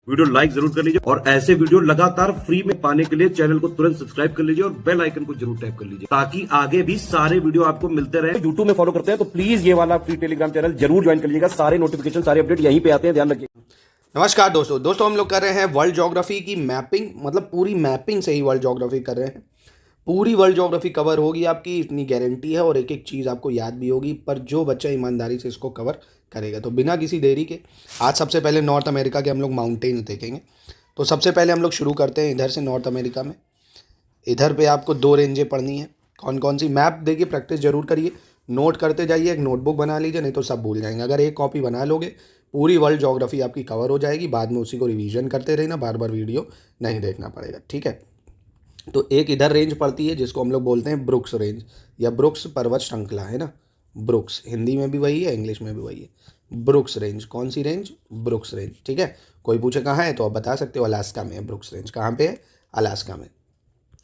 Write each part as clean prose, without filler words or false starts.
Video like जरूर कर लीजिए और ऐसे वीडियो लगातार फ्री में पाने के लिए चैनल को तुरंत सब्सक्राइब कर लीजिए और बेल आइकन को जरूर टैप कर लीजिए ताकि आगे भी सारे वीडियो आपको मिलते रहे। यूट्यूब में फॉलो करते हैं तो प्लीज ये वाला फ्री टेलीग्राम चैनल जरूर ज्वाइन कर लीजिएगा। सारे नोटिफिकेशन सारे अपडेट यहीं पे आते हैं, ध्यान रखिए। नमस्कार दोस्तों हम लोग कर रहे हैं वर्ल्ड ज्योग्राफी की मैपिंग, मतलब पूरी मैपिंग से ही वर्ल्ड ज्योग्राफी कर रहे हैं। पूरी वर्ल्ड ज्योग्राफी कवर होगी आपकी, इतनी गारंटी है, और एक एक चीज़ आपको याद भी होगी। पर जो बच्चा ईमानदारी से इसको कवर करेगा, तो बिना किसी देरी के आज सबसे पहले नॉर्थ अमेरिका के हम लोग माउंटेन देखेंगे। तो सबसे पहले हम लोग शुरू करते हैं इधर से, नॉर्थ अमेरिका में। इधर पे आपको 2 रेंजें पढ़नी है। कौन कौन सी? मैप देखिए, प्रैक्टिस जरूर करिए, नोट करते जाइए, एक नोटबुक बना लीजिए, नहीं तो सब भूल जाएंगे। अगर एक कॉपी बना लोगे पूरी वर्ल्ड ज्योग्राफी आपकी कवर हो जाएगी। बाद में उसी को रिवीजन करते रहना, बार बार वीडियो नहीं देखना पड़ेगा, ठीक है। तो एक इधर रेंज पड़ती है जिसको हम लोग बोलते हैं ब्रुक्स रेंज या ब्रुक्स पर्वत श्रृंखला, है ना। ब्रुक्स हिंदी में भी वही है, इंग्लिश में भी वही है, ब्रुक्स रेंज। कौन सी रेंज? ब्रुक्स रेंज, ठीक है। कोई पूछे कहाँ है तो आप बता सकते हो, अलास्का में है ब्रुक्स रेंज। कहाँ पे है? अलास्का में।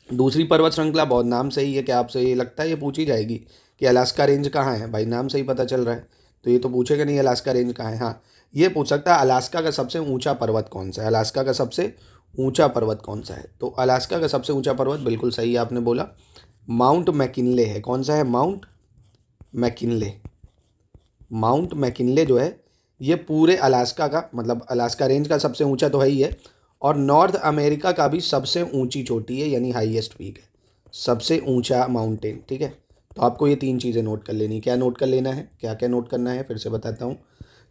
दूसरी पर्वत श्रृंखला, बहुत नाम से ही है, क्या आपसे ये लगता है ये पूछी जाएगी कि अलास्का रेंज कहाँ है? भाई नाम से ही पता चल रहा है, तो ये तो पूछेगा नहीं अलास्का रेंज कहाँ है। हाँ, ये पूछ सकता है अलास्का का सबसे ऊंचा पर्वत कौन सा है। अलास्का का सबसे ऊंचा पर्वत कौन सा है? तो अलास्का का सबसे ऊंचा पर्वत, बिल्कुल सही आपने बोला, माउंट मैकिनले है। कौन सा है? Mount McKinley. माउंट मैकिनले जो है ये पूरे अलास्का का, मतलब अलास्का रेंज का सबसे ऊंचा तो है ही है, और नॉर्थ अमेरिका का भी सबसे ऊंची चोटी है, यानी हाईएस्ट पीक है, सबसे ऊंचा माउंटेन, ठीक है। तो आपको ये 3 चीज़ें नोट कर लेनी। क्या नोट कर लेना है? क्या क्या नोट करना है, फिर से बताता हूँ।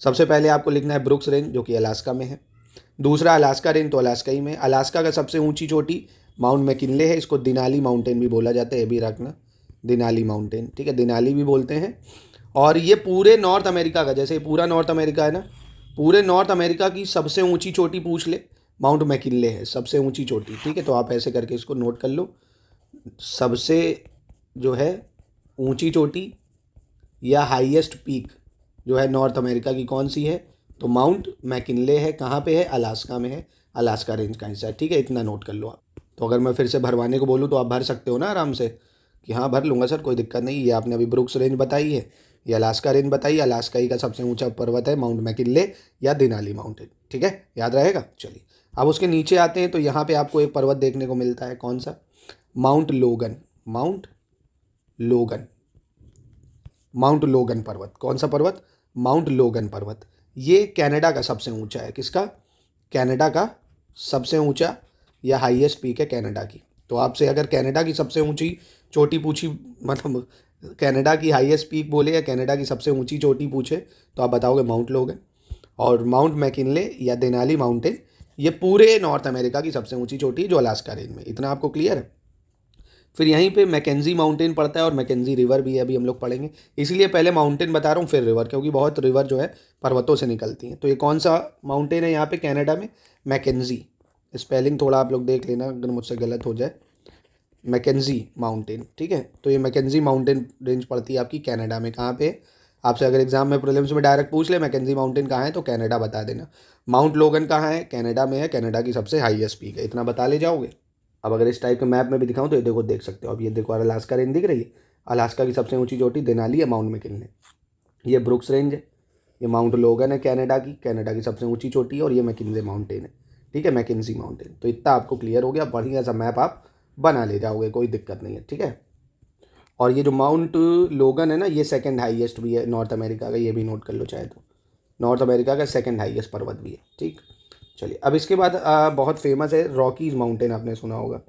सबसे पहले आपको लिखना है ब्रुक्स रेंज, जो कि अलास्का में है। दूसरा अलास्का रेंज, तो अलास्का ही में। अलास्का का सबसे ऊंची चोटी माउंट मैकिनले है, इसको दिनाली माउंटेन भी बोला जाता है, ये भी रखना, दिनाली माउंटेन, ठीक है, दिनाली भी बोलते हैं। और ये पूरे नॉर्थ अमेरिका का, जैसे पूरा नॉर्थ अमेरिका है ना, पूरे नॉर्थ अमेरिका की सबसे ऊंची चोटी पूछ ले, माउंट मैकिनले है सबसे ऊंची चोटी, ठीक है। तो आप ऐसे करके इसको नोट कर लो, सबसे जो है ऊंची चोटी या हाईएस्ट पीक जो है नॉर्थ अमेरिका की, कौन सी है? तो माउंट मैकिनले है। कहाँ पे है? अलास्का में है, अलास्का रेंज का हिस्सा है, ठीक है। इतना नोट कर लो आप। तो अगर मैं फिर से भरवाने को बोलूँ तो आप भर सकते हो ना आराम से, कि हाँ भर लूँगा सर, कोई दिक्कत नहीं। ये आपने अभी ब्रुक्स रेंज बताई है, ये अलास्का रेंज बताई, अलास्का ही का सबसे ऊंचा पर्वत है माउंट मैकिनले या दिनाली माउंटेन, ठीक है, याद रहेगा। चलिए अब उसके नीचे आते हैं, तो यहाँ पे आपको एक पर्वत देखने को मिलता है, कौन सा? माउंट लोगन। माउंट लोगन, माउंट लोगन पर्वत। कौन सा पर्वत? माउंट लोगन पर्वत। ये कनाडा का सबसे ऊंचा है। किसका? कनाडा का सबसे ऊंचा या हाईएस्ट पीक है कनाडा की। तो आपसे अगर कनाडा की सबसे ऊंची चोटी पूछी, मतलब कनाडा की हाईएस्ट पीक बोले या कनाडा की सबसे ऊंची चोटी पूछे, तो आप बताओगे माउंट लोगन। और माउंट मैकिनले या देनाली माउंटेन, ये पूरे नॉर्थ अमेरिका की सबसे ऊंची चोटी है, जो अलास्का रेंज में। इतना आपको क्लियर है। फिर यहीं पे मैकेंजी माउंटेन पड़ता है, और मैकेंजी रिवर भी है, अभी हम लोग पढ़ेंगे। इसीलिए पहले माउंटेन बता रहा हूँ फिर रिवर, क्योंकि बहुत रिवर जो है पर्वतों से निकलती हैं। तो ये कौन सा माउंटेन है यहाँ पे कनाडा में? मैकेंजी। स्पेलिंग थोड़ा आप लोग देख लेना अगर मुझसे गलत हो जाए। मैकेंजी माउंटेन, ठीक है। तो ये मैकेंजी माउंटेन रेंज पड़ती है आपकी कनाडा में। कहाँ पे? आपसे अगर एग्जाम में प्रीलिम्स में डायरेक्ट पूछ ले मैकेंजी माउंटेन कहाँ है, तो कनाडा बता देना। माउंट लोगन कहाँ है? कनाडा में है, कनाडा की सबसे हाईएस्ट पीक है। इतना बता ले जाओगे। अब अगर इस टाइप के मैप में भी दिखाऊं तो ये देखो, देख सकते हो। अब ये देखो अलास्का रेंज दिख रही है, अलास्का की सबसे ऊंची चोटी देनाली है माउंट मैकिनले। ये ब्रुक्स रेंज है, ये माउंट लोगन है कनाडा की, कनाडा की सबसे ऊंची चोटी है, और ये मैकिनले माउंटेन है, ठीक है, मैकेंजी माउंटेन। तो इतना आपको क्लियर हो गया। बढ़िया सा मैप आप बना ले जाओगे, कोई दिक्कत नहीं है, ठीक है। और ये जो माउंट लोगन है ना, ये सेकेंड हाईएस्ट भी है नॉर्थ अमेरिका का, ये भी नोट कर लो चाहे तो, नॉर्थ अमेरिका का सेकेंड हाईएस्ट पर्वत भी है, ठीक। चलिए अब इसके बाद बहुत फेमस है रॉकीज माउंटेन, आपने सुना होगा।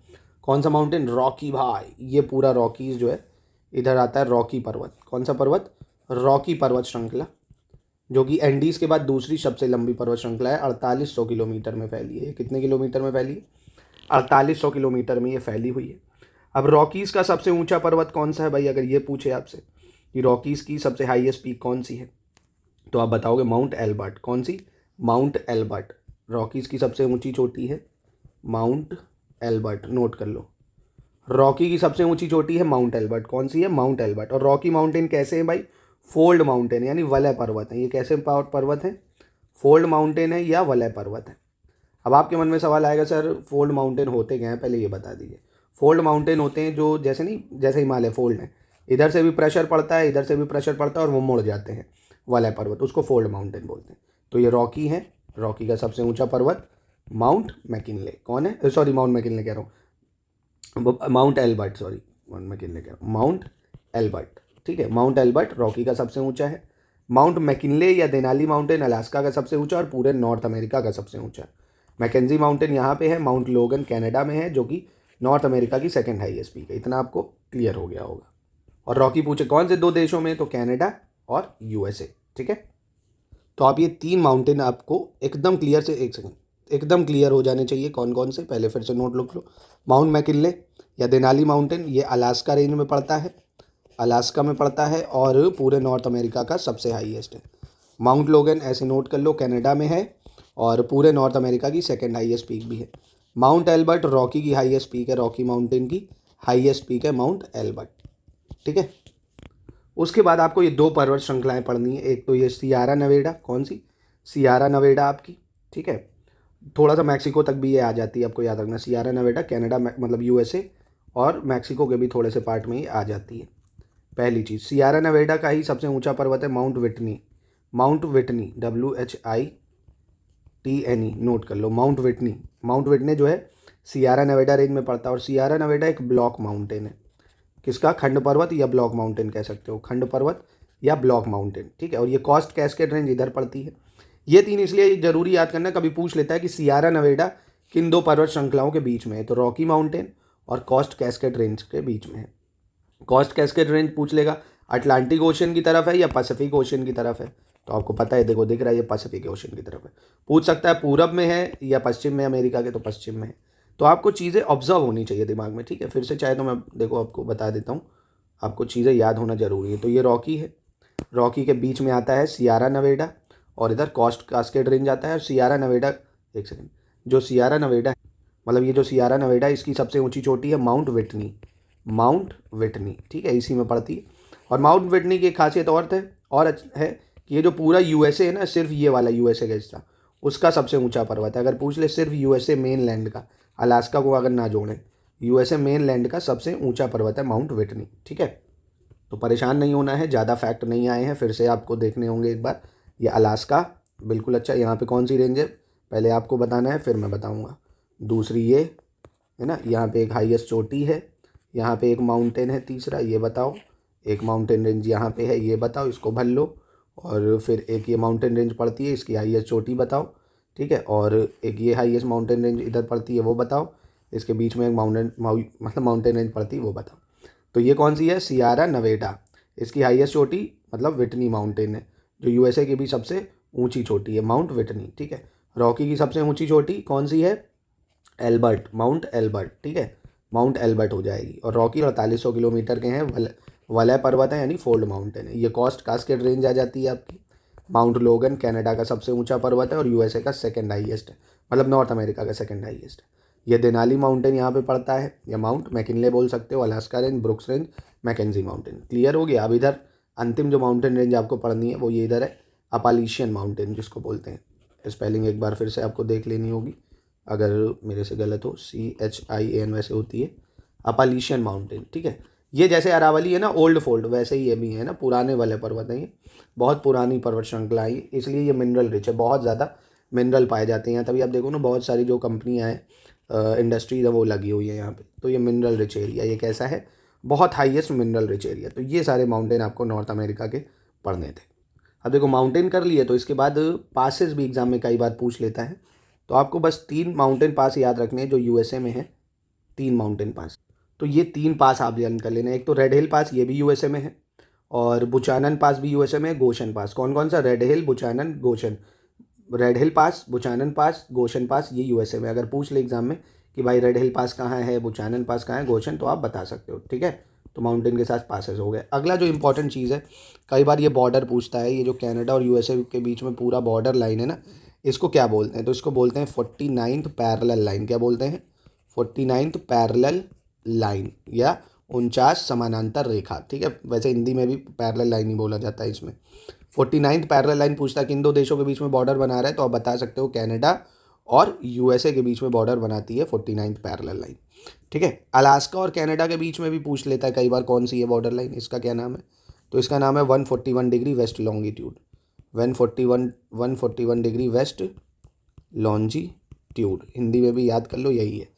कौन सा माउंटेन? रॉकी भाई। ये पूरा रॉकीज जो है इधर आता है, रॉकी पर्वत। कौन सा पर्वत? रॉकी पर्वत श्रृंखला, जो कि एंडीज के बाद दूसरी सबसे लंबी पर्वत श्रृंखला है। 4800 किलोमीटर में फैली है। कितने किलोमीटर में फैली है? 4800 किलोमीटर में ये फैली हुई है। अब रॉकीज़ का सबसे ऊंचा पर्वत कौन सा है भाई? अगर ये पूछे आपसे कि रॉकीज़ की सबसे हाईएस्ट पीक कौन सी है, तो आप बताओगे माउंट एल्बर्ट। कौन सी? Mount Elbert. रॉकीज़ की सबसे ऊंची चोटी है माउंट एल्बर्ट, नोट कर लो। रॉकी की सबसे ऊंची चोटी है माउंट एल्बर्ट। कौन सी है? Mount Elbert. और रॉकी माउंटेन कैसे है भाई? फोल्ड माउंटेन, यानी वलय पर्वत है। ये कैसे पर्वत है? फोल्ड माउंटेन है या वलय पर्वत है। अब आपके मन में सवाल आएगा, सर फोल्ड माउंटेन होते क्या हैं, पहले ये बता दीजिए। फोल्ड माउंटेन होते हैं जो, जैसे नहीं, जैसे हिमालय फोल्ड है, इधर से भी प्रेशर पड़ता है, इधर से भी प्रेशर पड़ता है, और वो मुड़ जाते हैं, वलय पर्वत, उसको फोल्ड माउंटेन बोलते हैं। तो ये रॉकी है, रॉकी का सबसे ऊंचा पर्वत माउंट मैकिनले कौन है, सॉरी माउंट मैकिनले कह रहा हूँ, Mount Elbert, sorry mount McKinley कह रहा हूँ, माउंट एल्बर्ट। ठीक है, माउंट एल्बर्ट रॉकी का सबसे ऊंचा है। माउंट मैकिनले या देनाली माउंटेन अलास्का का सबसे ऊंचा और पूरे नॉर्थ अमेरिका का सबसे ऊंचा है। मैकेंजी माउंटेन यहाँ पे है, माउंट लोगन कनाडा में है, जो कि नॉर्थ अमेरिका की सेकंड हाईएस्ट पीक है। इतना आपको क्लियर हो गया होगा। और रॉकी पूछे कौन से 2 देशों में, तो कनाडा और यूएसए। ठीक है, तो आप ये 3 माउंटेन आपको एकदम क्लियर से, एक सेकंड, एकदम क्लियर हो जाने चाहिए कौन कौन से, पहले फिर से नोट लिख लो। माउंट मैकिनले या देनाली माउंटेन, ये अलास्का रेंज में पड़ता है, अलास्का में पड़ता है और पूरे नॉर्थ अमेरिका का सबसे हाईएस्ट है। माउंट लोगन ऐसे नोट कर लो, कनाडा में है और पूरे नॉर्थ अमेरिका की सेकंड हाईएस्ट पीक भी है। माउंट एल्बर्ट रॉकी की हाईएस्ट पीक है, रॉकी माउंटेन की हाईएस्ट पीक है माउंट एल्बर्ट। ठीक है, उसके बाद आपको ये 2 पर्वत श्रृंखलाएं पढ़नी है। एक तो ये सियारा नवेडा, कौन सी, सियारा नवेडा आपकी। ठीक है, थोड़ा सा मैक्सिको तक भी ये आ जाती है, आपको याद रखना। सियारा नवेडा कनाडा मतलब यूएसए और मैक्सिको के भी थोड़े से पार्ट में ही आ जाती है। पहली चीज़, सियारा नवेडा का ही सबसे ऊंचा पर्वत है mount Whitney. Mount Whitney WHITNE note कर लो, माउंट विटनी। माउंट विटनी जो है सियारा नवेडा रेंज में पड़ता है और सियारा नवेडा एक ब्लॉक माउंटेन है। किसका, खंड पर्वत या ब्लॉक माउंटेन कह सकते हो, खंड पर्वत या ब्लॉक माउंटेन। ठीक है, और ये कॉस्ट कैस्केड रेंज इधर पड़ती है। ये 3 इसलिए जरूरी याद करना, कभी पूछ लेता है कि सियारा नवेडा किन 2 पर्वत श्रृंखलाओं के बीच में है, तो रॉकी माउंटेन और कॉस्ट कैस्केड रेंज के बीच में है। कॉस्ट कैस्केड रेंज पूछ लेगा अटलांटिक ओशन की तरफ है या पैसिफिक ओशन की तरफ है, तो आपको पता है, देखो दिख रहा है ये पैसिफिक ओशन की तरफ है। पूछ सकता है पूरब में है या पश्चिम में अमेरिका के, तो पश्चिम में है। तो आपको चीज़ें ऑब्जर्व होनी चाहिए दिमाग में। ठीक है, फिर से चाहे तो मैं देखो आपको बता देता हूँ, आपको चीज़ें याद होना जरूरी है। तो ये रॉकी है, रॉकी के बीच में आता है सियारा नवेडा और इधर कॉस्ट कैस्केड रेंज आता है। और सियारा नवेडा, एक सेकेंड, जो सियारा नवेडा है, मतलब ये जो सियारा नवेडा है, इसकी सबसे ऊंची चोटी है माउंट विटनी, माउंट विटनी। ठीक है, इसी में पड़ती है। और माउंट विटनी की एक खासियत और है कि ये जो पूरा यूएसए है ना, सिर्फ ये वाला यूएसए का हिस्सा, उसका सबसे ऊंचा पर्वत है। अगर पूछ ले सिर्फ यूएसए मेन लैंड का, अलास्का को अगर ना जोड़ें, यूएसए मेन लैंड का सबसे ऊंचा पर्वत है माउंट विटनी। ठीक है, तो परेशान नहीं होना है, ज़्यादा फैक्ट नहीं आए हैं, फिर से आपको देखने होंगे एक बार। ये अलास्का बिल्कुल अच्छा, यहाँ पे कौन सी रेंज है पहले आपको बताना है, फिर मैं बताऊँगा। दूसरी ये है ना, यहाँ पे एक हाईएस्ट चोटी है, यहाँ पे एक माउंटेन है, तीसरा ये बताओ, एक माउंटेन रेंज यहाँ पे है, ये बताओ, इसको भर लो। और फिर एक ये माउंटेन रेंज पड़ती है, इसकी हाईएस्ट चोटी बताओ। ठीक है, और एक ये हाईएस्ट माउंटेन रेंज इधर पड़ती है, वो बताओ। इसके बीच में एक मतलब माउंटेन रेंज पड़ती है, वो बताओ। तो ये कौन सी है, सियारा नवेडा। इसकी हाईएस्ट चोटी मतलब विटनी माउंटेन है, जो यूएसए की भी सबसे ऊंची चोटी है, माउंट विटनी। ठीक है, रॉकी की सबसे ऊंची चोटी कौन सी है, एल्बर्ट, माउंट एल्बर्ट। ठीक है, माउंट एल्बर्ट हो जाएगी। और रॉकी 4800 किलोमीटर के हैं, वलय पर्वत है यानी फोल्ड माउंटेन है। ये कॉस्ट कास्केड रेंज आ जाती है आपकी। माउंट लोगन कनाडा का सबसे ऊंचा पर्वत है और यूएसए का सेकंड हाईएस्ट है, मतलब नॉर्थ अमेरिका का सेकंड हाईएस्ट है। ये देनाली माउंटेन यहाँ पे पड़ता है, या माउंट मैकिनले बोल सकते हो, Alaska range, Brooks range, Mackenzie mountain. Clear हो गया। अब इधर अंतिम जो माउंटेन रेंज आपको पढ़नी है वो ये इधर है, अपालिशियन माउंटेन जिसको बोलते हैं। स्पेलिंग एक बार फिर से आपको देख लेनी होगी, अगर मेरे से गलत हो, CHIAN वैसे होती है, अपालिशियन माउंटेन। ठीक है, ये जैसे अरावली है ना ओल्ड फोल्ड, वैसे ही ये भी है ना, पुराने वाले पर्वत हैं, ये बहुत पुरानी पर्वत श्रृंखला है, इसलिए ये मिनरल रिच है, बहुत ज़्यादा मिनरल पाए जाते हैं यहाँ। तभी आप देखो ना, बहुत सारी जो कंपनियाँ हैं, इंडस्ट्रीज है, वो लगी हुई है यहाँ पे। तो ये मिनरल रिच एरिया, ये कैसा है, बहुत हाईएस्ट मिनरल रिच एरिया। तो ये सारे माउंटेन आपको नॉर्थ अमेरिका के पढ़ने थे। अब देखो माउंटेन कर लिए, तो इसके बाद पासेस भी एग्जाम में कई बार पूछ लेता है। तो आपको बस 3 माउंटेन पास याद रखने हैं जो यूएसए में है, 3 माउंटेन पास। तो ये 3 पास आप याद कर लेना। एक तो रेड हिल पास, ये भी यूएसए में है, और बुचानन पास भी यूएसए में है, गोशन पास। कौन कौन सा, रेड हिल, बुचानन, गोशन। रेड हिल पास, बुचानन पास, गोशन पास, ये यूएसए में। अगर पूछ ले एग्जाम में कि भाई रेड हिल पास कहाँ है, बुचानन पास कहाँ है, गोशन, तो आप बता सकते हो। ठीक है, तो माउंटेन के साथ पासेस हो गए। अगला जो इंपॉर्टेंट चीज़ है, कई बार ये बॉर्डर पूछता है, ये जो कनाडा और यूएसए के बीच में पूरा बॉर्डर लाइन है ना, इसको क्या बोलते हैं, तो इसको बोलते हैं 49th पैरेलल लाइन। क्या बोलते हैं, 49th पैरेलल लाइन या 49 समानांतर रेखा। ठीक है, वैसे हिंदी में भी पैरेलल लाइन ही बोला जाता है इसमें। 49th पैरेलल लाइन पूछता है किन 2 देशों के बीच में बॉर्डर बना रहा है, तो आप बता सकते हो कनाडा और यूएसए के बीच में बॉर्डर बनाती है 49th पैरेलल लाइन। ठीक है, अलास्का और कनाडा के बीच में भी पूछ लेता है कई बार कौन सी है बॉर्डर लाइन, इसका क्या नाम है, तो इसका नाम है 141 degree west longitude, 141 degree west longitude. Longitude, Hindi में भी याद कर लो, यही है,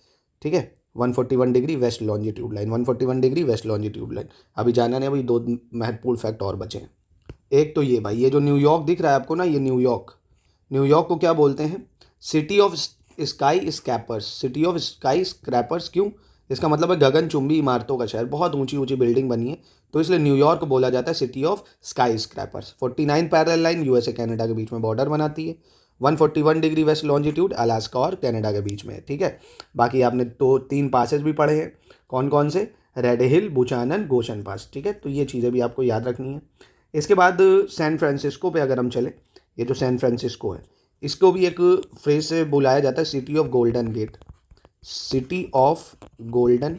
ठीक है। 141 degree west longitude line, 141 degree west longitude line. अभी जाना नहीं, अभी 2 महत्वपूर्ण फैक्ट और बचे हैं। एक तो ये भाई, ये जो न्यूयॉर्क दिख रहा है आपको ना, ये न्यूयॉर्क को क्या बोलते हैं? City of sky scrapers, city of sky scrapers. क्यों? इसका मतलब है गगनचुंबी इमारतों का शहर, बहुत ऊंची ऊंची बिल्डिंग बनी है, तो इसलिए न्यूयॉर्क बोला जाता है city of sky scrapers. 49 parallel line USA Canada के बीच में बॉर्डर बनाती है। 141 डिग्री वेस्ट लॉन्जिट्यूड अलास्का और कनाडा के बीच में है, ठीक है। बाकी आपने 2-3 पासेस भी पढ़े हैं, कौन कौन से? रेड हिल, बुचानन, गोशन पास, ठीक है। तो ये चीज़ें भी आपको याद रखनी है। इसके बाद सैन फ्रांसिस्को पे अगर हम चले, ये जो सैन फ्रांसिस्को है, इसको भी एक फ्रेज से बुलाया जाता है city of golden gate, city of golden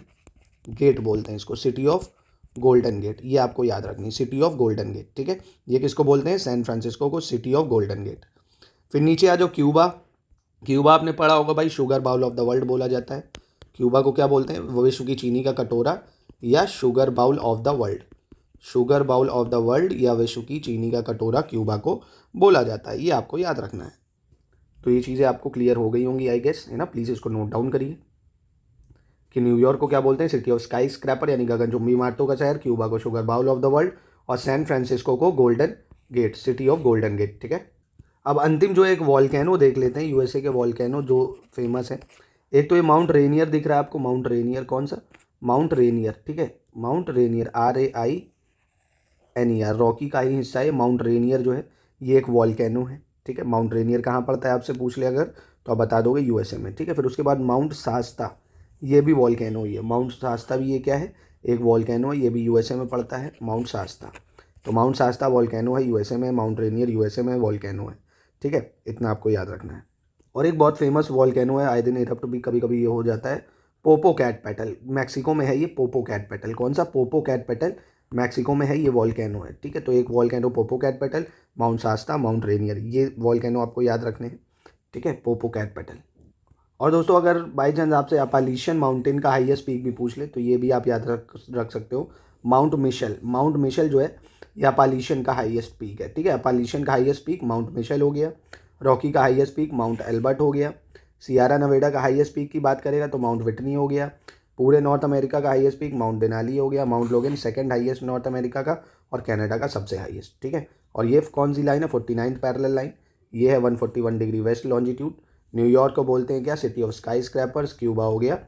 gate बोलते हैं इसको, सिटी ऑफ गोल्डन गेट, ये आपको याद रखनी है, सिटी ऑफ गोल्डन गेट, ठीक है। ये किसको बोलते हैं? सैन फ्रांसिस्को को सिटी ऑफ गोल्डन गेट। फिर नीचे आ जाओ, क्यूबा आपने पढ़ा होगा भाई, sugar bowl of the world बोला जाता है। क्यूबा को क्या बोलते हैं? विश्व की चीनी का कटोरा या sugar bowl of the world, sugar bowl of the world या विश्व की चीनी का कटोरा क्यूबा को बोला जाता है, ये आपको याद रखना है। तो ये चीज़ें आपको क्लियर हो गई होंगी आई गेस, है ना। प्लीज़ इसको नोट डाउन करिए कि न्यूयॉर्क को क्या बोलते हैं? सिटी ऑफ स्काई स्क्रैपर यानी गगनचुंबी इमारतों का शहर, क्यूबा को sugar bowl of the world और सैन फ्रांसिस्को को golden gate, city of golden gate, ठीक है। अब अंतिम जो एक वॉल्केनो देख लेते हैं, यूएसए के वॉल्केनो जो फेमस है। एक तो ये माउंट रेनियर दिख रहा है आपको, माउंट रेनियर, कौन सा? माउंट रेनियर, ठीक है, माउंट रेनियर, RAINER, रॉकी का ही हिस्सा है माउंट रेनियर जो है, ये एक वॉल्केनो है, ठीक है। माउंट रेनियर कहाँ पड़ता है आपसे पूछ ले अगर, तो आप बता दोगे यूएसए में, ठीक है। फिर उसके बाद माउंट शास्ता, ये भी वॉल्केनो ही है, माउंट शास्ता भी ये क्या है? एक वॉल्केनो है, ये भी यूएसए में पड़ता है, माउंट शास्ता। तो माउंट शास्ता वॉल्केनो है यूएसए में, माउंट रेनियर यूएसए में वॉल्केनो है, ठीक है। इतना आपको याद रखना है। और एक बहुत फेमस वॉल्केनो है, आए दिन इरप्ट भी कभी कभी ये हो जाता है, पोपोकैटपेटल, मैक्सिको में है ये पोपोकैटपेटल। कौन सा? पोपोकैटपेटल, मैक्सिको में है, ये वॉल्केनो है, ठीक है। तो एक वॉल्केनो पोपोकैटपेटल, माउंट शास्ता, माउंट रेनियर, ये वॉल्केनो आपको याद रखने हैं, ठीक है, पोपोकैटपेटल। और दोस्तों अगर बाई चांस आपसे अपालीशन माउंटेन का हाईएस्ट पीक भी पूछ ले तो ये भी आप याद रख सकते हो, माउंट मिशेल जो है ये अपालीशन का हाईएस्ट पीक है, ठीक है। अपालीशन का हाईएस्ट पीक माउंट मिशेल हो गया। रॉकी का हाईएस्ट पीक माउंट एल्बर्ट हो गया। सियारा नवेडा का हाईएस्ट पीक की बात करेगा तो माउंट विटनी हो गया। पूरे नॉर्थ अमेरिका का हाईएस्ट पीक माउंट डेनाली हो गया। माउंट लोगन सेकंड हाईएस्ट नॉर्थ अमेरिका का और कनाडा का सबसे हाईएस्ट, ठीक है। और ये कौन सी लाइन है? 49th पैरेलल लाइन, ये है 141 डिग्री वेस्ट लॉन्जिट्यूड। न्यूयॉर्क को बोलते हैं क्या? City of skyscrapers. Cuba हो गया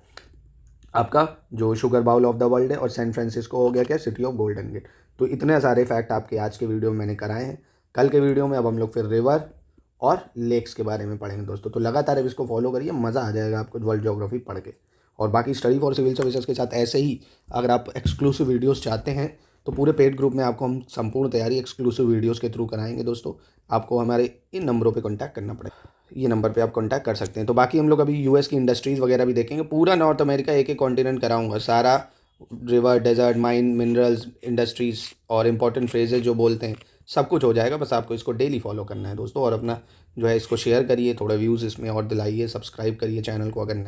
आपका जो sugar bowl of the world है, और सैन फ्रांसिस्को हो गया क्या? City of golden gate. तो इतने सारे फैक्ट आपके आज के वीडियो में मैंने कराए हैं। कल के वीडियो में अब हम लोग फिर रिवर और लेक्स के बारे में पढ़ेंगे दोस्तों। तो लगातार अब इसको फॉलो करिए, मज़ा आ जाएगा आपको वर्ल्ड ज्योग्राफी पढ़ के। और बाकी स्टडी फॉर सिविल सर्विसेज के साथ ऐसे ही अगर आप एक्सक्लूसिव वीडियोस चाहते हैं तो पूरे पेड ग्रुप में आपको हम संपूर्ण तैयारी एक्सक्लूसिव वीडियोस के थ्रू कराएंगे दोस्तों। आपको हमारे इन नंबरों पे कांटेक्ट करना पड़ेगा, ये नंबर पे आप कांटेक्ट कर सकते हैं। तो बाकी हम लोग अभी यूएस की इंडस्ट्रीज़ वगैरह भी देखेंगे, पूरा नॉर्थ अमेरिका एक एक कॉन्टिनेंट कराऊंगा, सारा river, desert, mine, minerals, industries और इंपॉर्टेंट फ्रेजेज जो बोलते हैं, सब कुछ हो जाएगा। बस आपको इसको डेली फॉलो करना है दोस्तों, और अपना जो है इसको शेयर करिए, थोड़ा व्यूज़ इसमें और दिलाइए, सब्सक्राइब करिए चैनल को अगर